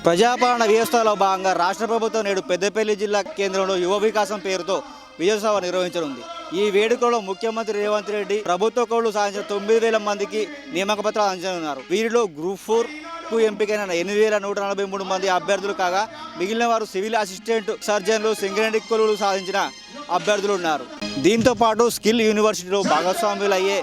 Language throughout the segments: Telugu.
ప్రజాపాలన వ్యవస్థలో భాగంగా రాష్ట్ర ప్రభుత్వం నేడు పెద్దపల్లి జిల్లా కేంద్రంలో యువ వికాసం పేరుతో విజయోత్సవం నిర్వహించనుంది. ఈ వేడుకలో ముఖ్యమంత్రి రేవంత్ రెడ్డి ప్రభుత్వ కౌలు సాధించిన 9,000 మందికి నియామక పత్రాలు అందించనున్నారు. వీరిలో గ్రూప్ 4కు ఎంపికైన 8,143 మంది అభ్యర్థులు కాగా మిగిలిన వారు సివిల్ అసిస్టెంట్, సర్జన్లు, సింగరేణి కొలువులు సాధించిన అభ్యర్థులు ఉన్నారు. దీంతో పాటు స్కిల్ యూనివర్సిటీలో భాగస్వాములయ్యే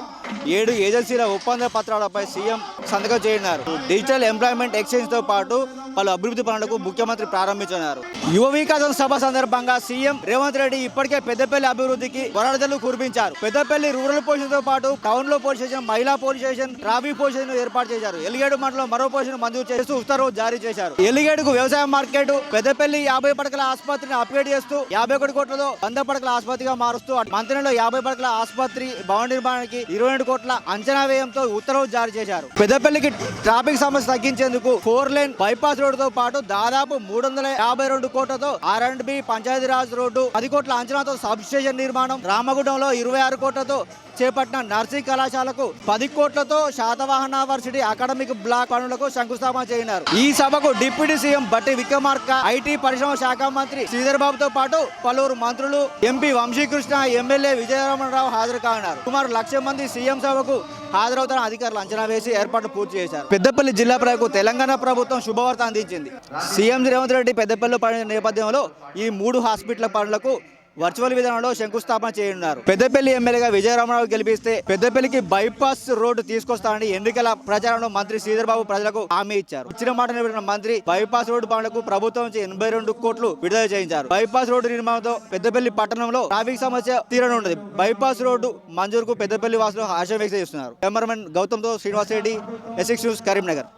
7 ఏజెన్సీల ఒప్పంద పత్రాలపై సీఎం సంతకం చేయనున్నారు. డిజిటల్ ఎంప్లాయ్మెంట్ ఎక్స్చేంజ్తో పాటు పలు అభివృద్ధి పనులకు ముఖ్యమంత్రి ప్రారంభించనున్నారు. యువ వికాసం సభ సందర్భంగా సీఎం రేవంత్ రెడ్డి ఇప్పటికే పెద్దపల్లి అభివృద్ధికి వరదలు కురిపించారు. పెద్దపల్లి రూరల్ పోలీసులతో పాటు టౌన్ లో పోలీస్ స్టేషన్, మహిళా police station, traffic police station ఏర్పాటు చేశారు. ఎలిగేడు మండలం మరో పోలీసును మంజూరు చేస్తూ ఉత్తర్వులు జారీ చేశారు. ఎలిగేడుకు వ్యవసాయ మార్కెట్, పెద్దపల్లి 50 పడకల ఆసుపత్రిని అప్గ్రేడ్ చేస్తూ 51 కోట్లతో 100 పడకల ఆసుపత్రిగా మారుస్తూ మంత్రిలో 50 పడకల ఆసుపత్రి భవన నిర్మాణానికి 22 కోట్ల అంచనా వ్యయంతో ఉత్తర్వులు జారీ చేశారు. పెద్దపల్లికి ట్రాఫిక్ సమస్య తగ్గించేందుకు 4 లేన్ బైపాస్ రోడ్డుతో పాటు దాదాపు 352 కోట్లతో R&B పంచాయతీరాజ్ రోడ్డు, 10 కోట్ల అంచనాతో సబ్ స్టేషన్ నిర్మాణం, రామగుండంలో 26 కోట్లతో చేపట్టిన నర్సింగ్ కళాశాలకు 10 కోట్లతో శాతవాహన వర్సిటీ అకాడమిక్ బ్లాక్ పనులకు శంకుస్థాపన చేయనున్నారు. ఈ సభకు డిప్యూటీ సీఎం బట్టి విక్రమార్క, ఐటీ పరిశ్రమ శాఖ మంత్రి శ్రీధర్ బాబుతో పాటు పలువురు మంత్రులు, ఎంపీ వంశీకృష్ణ, ఎమ్మెల్యే విజయరమణరావు హాజరు కానున్నారు. సుమారు 1,00,000 మంది సీఎం సభకు హాజరవుతారని అధికారులు అంచనా వేసి ఏర్పాట్లు పూర్తి చేశారు. పెద్దపల్లి జిల్లా ప్రజలకు తెలంగాణ ప్రభుత్వం శుభవార్త అందించింది. సీఎం రేవంత్ రెడ్డి పెద్దపల్లిలో పడిన నేపథ్యంలో ఈ 3 హాస్పిటల్ పనులకు వర్చువల్ విధానంలో శంకుస్థాపన చేయనున్నారు. పెద్దపల్లి ఎమ్మెల్యేగా విజయరమణరావు గెలిపిస్తే పెద్దపల్లికి బైపాస్ రోడ్డు తీసుకొస్తానని ఎన్నికల ప్రచారంలో మంత్రి శ్రీధర్ బాబు ప్రజలకు హామీ ఇచ్చారు. ఇచ్చిన మాట నిలబెట్టిన మంత్రి బైపాస్ రోడ్డు పనులకు ప్రభుత్వం నుంచి 82 కోట్లు విడుదల చేయించారు. బైపాస్ రోడ్డు నిర్మాణంతో పెద్దపల్లి పట్టణంలో ట్రాఫిక్ సమస్య తీరనున్నది. బైపాస్ రోడ్డు మంజూరుకు పెద్దపల్లి వాసులు హర్షం వ్యక్తం చేస్తున్నారు. కెమెరామెన్ గౌతమ్తో శ్రీనివాస్ రెడ్డి, S6 న్యూస్, కరీంనగర్.